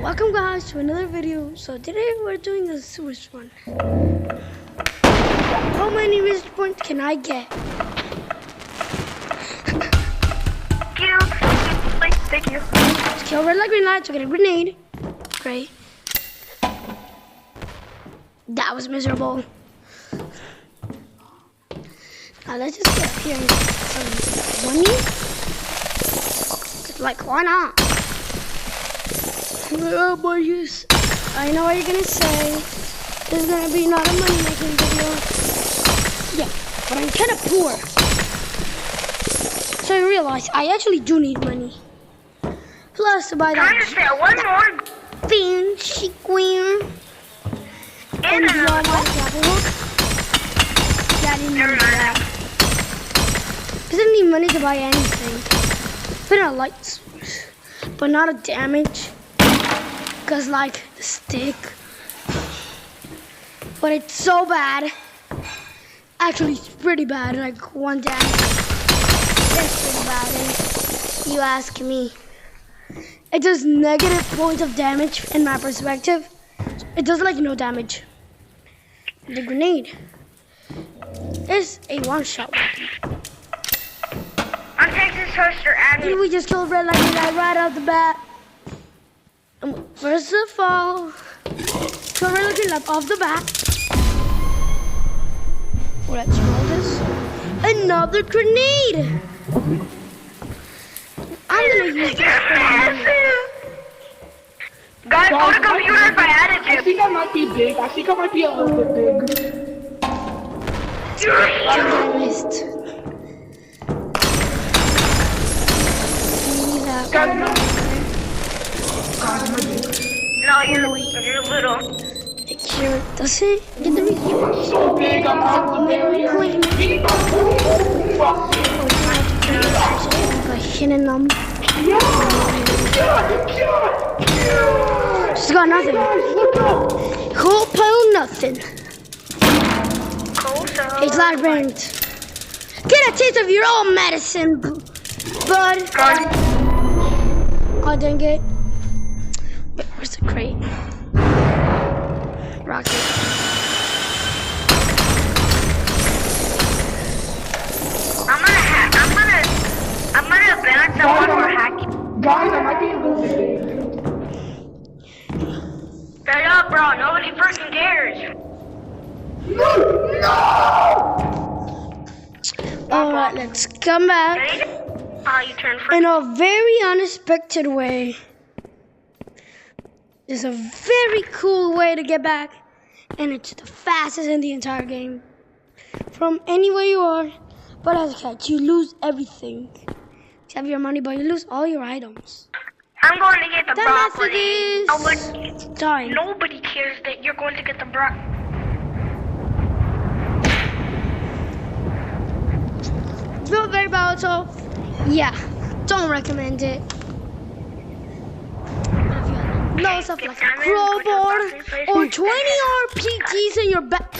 Welcome guys to another video. So today we're doing a sewage run. How many research points can I get? Thank you. Let's kill red light, green light to get a grenade. Great. That was miserable. Now let's just get up here and get some money. Like, why not? Oh boys, I know what you're gonna say. This is gonna be not a money making video. Yeah, but I'm kinda poor. So I realized I actually do need money. Plus to buy that fancy queen and draw my grapple hook. Yeah, I didn't need that. Cause I didn't need money to buy anything. But a light switch, but not a damage. Cause like the stick, but it's so bad. Actually, it's pretty bad. Like one damage. It's pretty bad. And you ask me. It does negative points of damage in my perspective. It does like no damage. The grenade is a one-shot weapon. I'm Texas Toaster Admin. Did we just kill red lightning guy right out the bat? First of all, so we're looking up off the bat. Let's roll this. Another grenade! I'm gonna use this. Guys, go to computer if I added you. I think I might be big. I think I might be a little bit big. I missed. No, you're little. Here, does it? Get the reason. So big, I'm out the barrier. By hitting them. She's got nothing. Whole pile nothing. It's not ranked. Get a taste of your own medicine, bud. Oh, dang it. Wait, where's the crate? Rocket. I'm gonna ban someone for hacking. Guys, I might be a little bit big. Shut up, bro. Nobody freaking cares. No! Alright, let's come back You turn for in a very unexpected way. There's a very cool way to get back, and it's the fastest in the entire game. From anywhere you are, but as a cat, you lose everything. You have your money, but you lose all your items. I'm going to get the broccoli. Sorry. Nobody cares that you're going to get the broccoli. It's not very bad, so yeah, don't recommend it. No stuff like a crowbar or 20 RPGs in your back.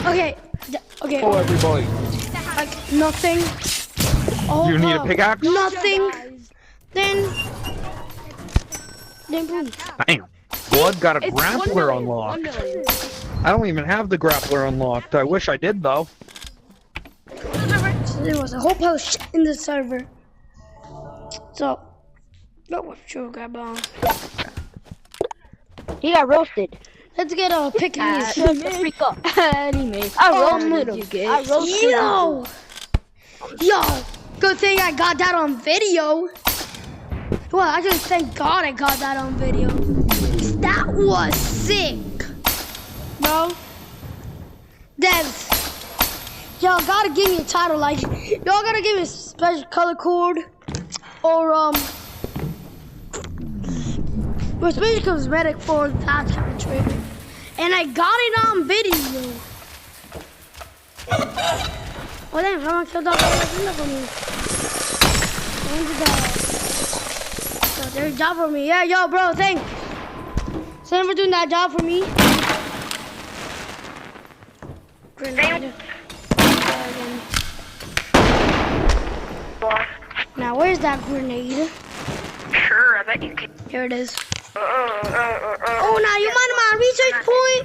Okay. Oh, everybody. Like nothing. Oh, You need a pickaxe? Nothing. Then boom. Bam. Blood got a grappler unlocked. I don't even have the grappler unlocked. I wish I did though. So there was a whole pile of shit in the server. So, that was true, grab on. He got roasted. Let's get a pickaxe. Freak up. Anyways, I roasted him. I roasted him. Yo! Good thing I got that on video. Well, actually, thank God I got that on video. That was sick. Bro. Devs. Y'all gotta give me a title, like, y'all gotta give me a special color code. Or, special cosmetic for that kind of trick. And I got it on video. Oh damn, someone killed off the window for me. So there's a job for me. Yeah, yo, bro, thanks. Someone for doing that job for me. Grenade. Now, where's that grenade? Sure, I bet you can. Here it is. Oh, now you mind my research point?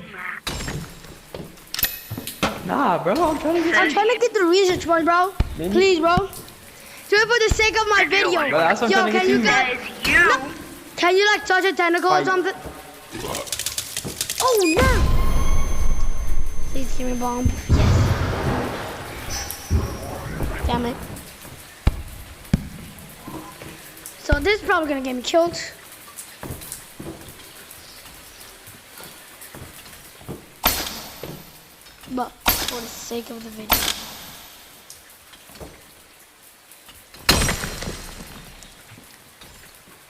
Nah, bro, I'm trying to get. I'm trying to get the research point, bro. Maybe. Please, bro. Do it for the sake of my video. But that's what I'm Yo, trying to can you get get? It's you. Can you like touch a tentacle or Fine. something? Oh no! Please give me a bomb. Yes. Damn it. So this is probably gonna get me killed. But for the sake of the video.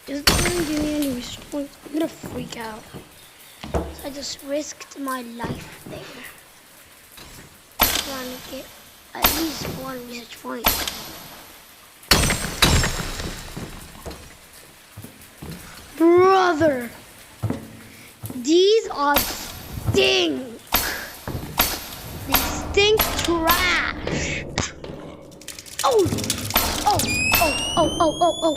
Just don't give me any research points. I'm gonna freak out. So I just risked my life there. Trying to get at least one research point. Brother, these are stink. They stink trash. Oh, oh, oh, oh, oh, oh, oh.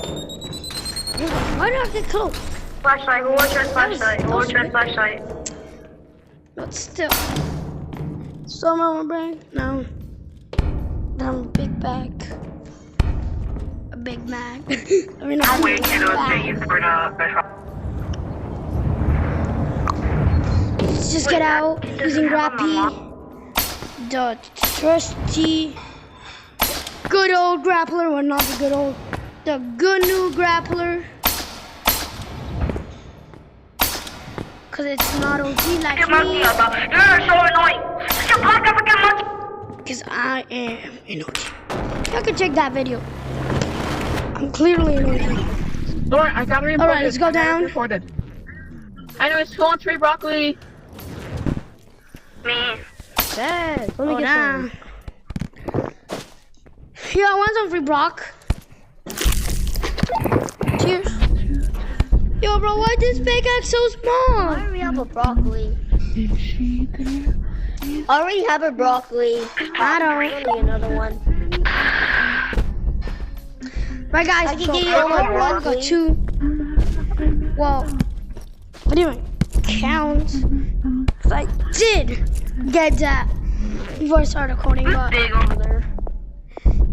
Why did I get close? Flashlight. Who wants your flashlight? Who wants your flashlight? But still. Some on my brain? No. But I'm a big bag. A big mag. I mean, I'll a wait big till I bag. pay you for the petrol. Let's just get out using Grappy. The trusty, good old grappler. Well, not the good old. The good new grappler. Cause it's not OG like Get monkey me. about. You're so annoying. Shut your black African monkey. Cause I am an OG. Y'all can check that video. I'm clearly an OG. Alright, I got reported. Alright, let's go down. Reported. I know it's going 3 broccoli. Me. Yes. Let me Oh, get nah. some. Yeah, I want some free brock. Cheers. Yo, bro, why this pickaxe so small? I already have a broccoli. I already have a broccoli. I don't. Only another one. Right, guys. I can so give you all my I got broccoli. 2. Well, what do you mean? Count. 'Cause I did get that before I started recording, but Big over there.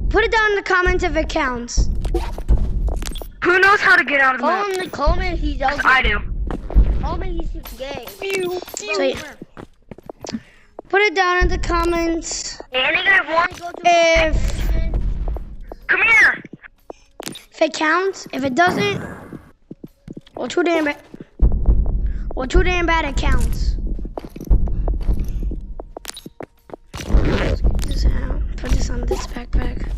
put it down in the comments if it counts. Who knows how to get out of the map? Call him if he's ugly. I do. Call him if he's gay. So yeah. Put it down in the comments Any guy wants? if Come here. it counts. If it doesn't, well, too damn bad. Well, too damn bad it counts. Let's get this out. Put this on this backpack.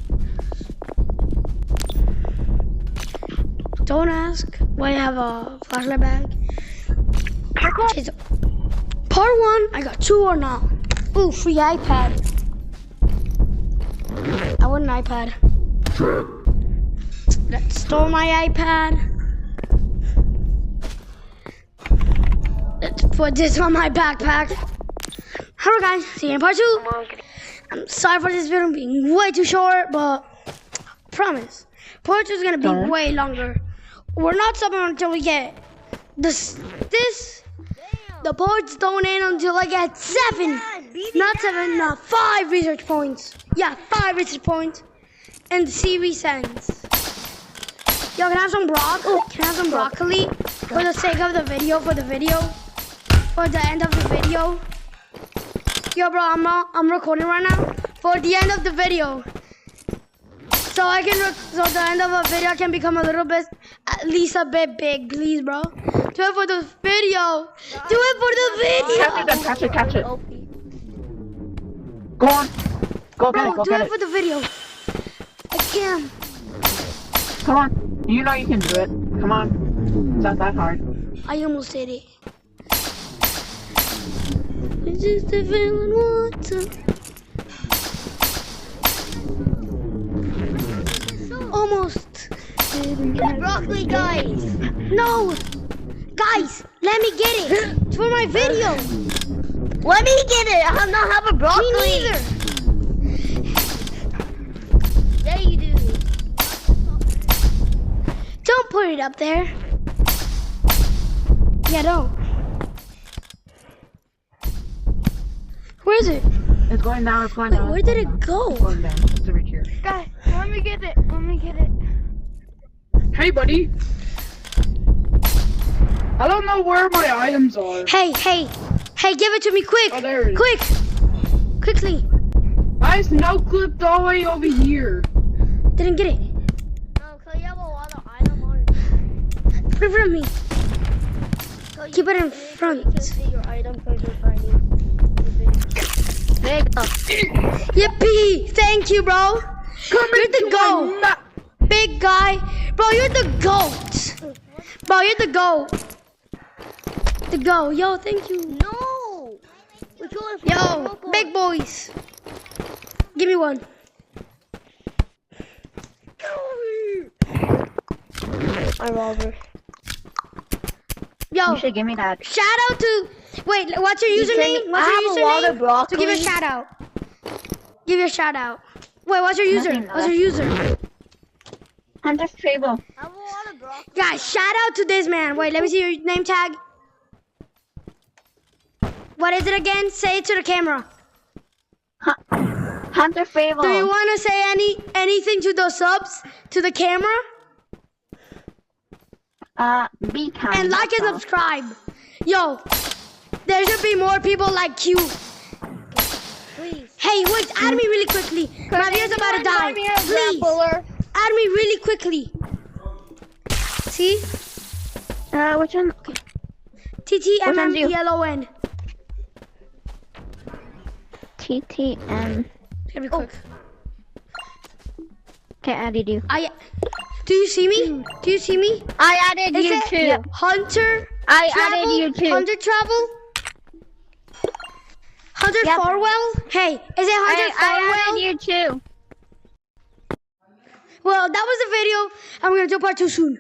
Don't ask why I have a flashlight bag. Jeez. Part 1, I got 2 or not. Ooh, free iPad. I want an iPad. Let's store my iPad. Let's put this on my backpack. Alright guys, see you in part 2. I'm sorry for this video being way too short, but I promise. Part 2 is gonna be way longer. We're not stopping until we get the parts don't end until I get 7. Not 7, not 5 research points. Yeah, 5 research points. And the series ends. Yo, can I have some can I have some broccoli for the sake of the video, for the end of the video? Yo, bro, I'm recording right now for the end of the video. So I can, so the end of a video can become a little bit, at least a bit big, please, bro. Do it for the video. Do it for the video. Catch it, catch it. Go on. Go get it, Bro, go do get it it. for the video. I can. Come on. You know you can do it. Come on. It's not that hard. I almost did it. It's just a feeling water. Almost. Broccoli, guys. No. Guys, let me get it. It's for my video. Let me get it. I do not have a broccoli. Me neither. Yeah, you do. Don't put it up there. Yeah, don't. Where is it? It's going down. It's going Wait, down. where did it go? It's going down. It's over here. Guys, let me get it. Let me get it. Hey, buddy. I don't know where my items are. Hey, give it to me quick. Oh, there it is. Quick. Quickly. I no clipped all the way over here. Didn't get it. No, cause you have a lot of items on it. Put it in front of me. So Keep you it in really front. can't see your item cause you're tiny. There you go. Yippee! Thank you, bro. You're the GOAT. Big guy. Bro, you're the GOAT. Bro, you're the GOAT. The GOAT. Yo, thank you. No. We going for Yo, big boys. Give me one. My revolver. Yo, You should give me that. shout out to. Wait, what's your username? What's I your have a lot of username? broccoli. So give a shout out. Give you a shout out. Wait, what's your user? Nothing What's your user? Hunter's Fable. I have a lot of broccoli. Guys, shout out to this man. Wait, let me see your name tag. What is it again? Say it to the camera. Hunter Fable. Do you want to say anything to the subs, to the camera? Be kind. And like and subscribe. Yo, there should be more people like you. Please. Hey, wait, add me really quickly. My video's about to die. Please, add me really quickly. See? Which one? TTMMELON. TTM. Let me quick. Okay, added you. Do you see me? Do you see me? I added Is you it too. Hunter? I Travel? added you too. Hunter Travel? Hunter Yep. Farwell? Hey, is it Hunter I Farwell? added you too. Well, that was the video. I'm gonna do part 2 soon.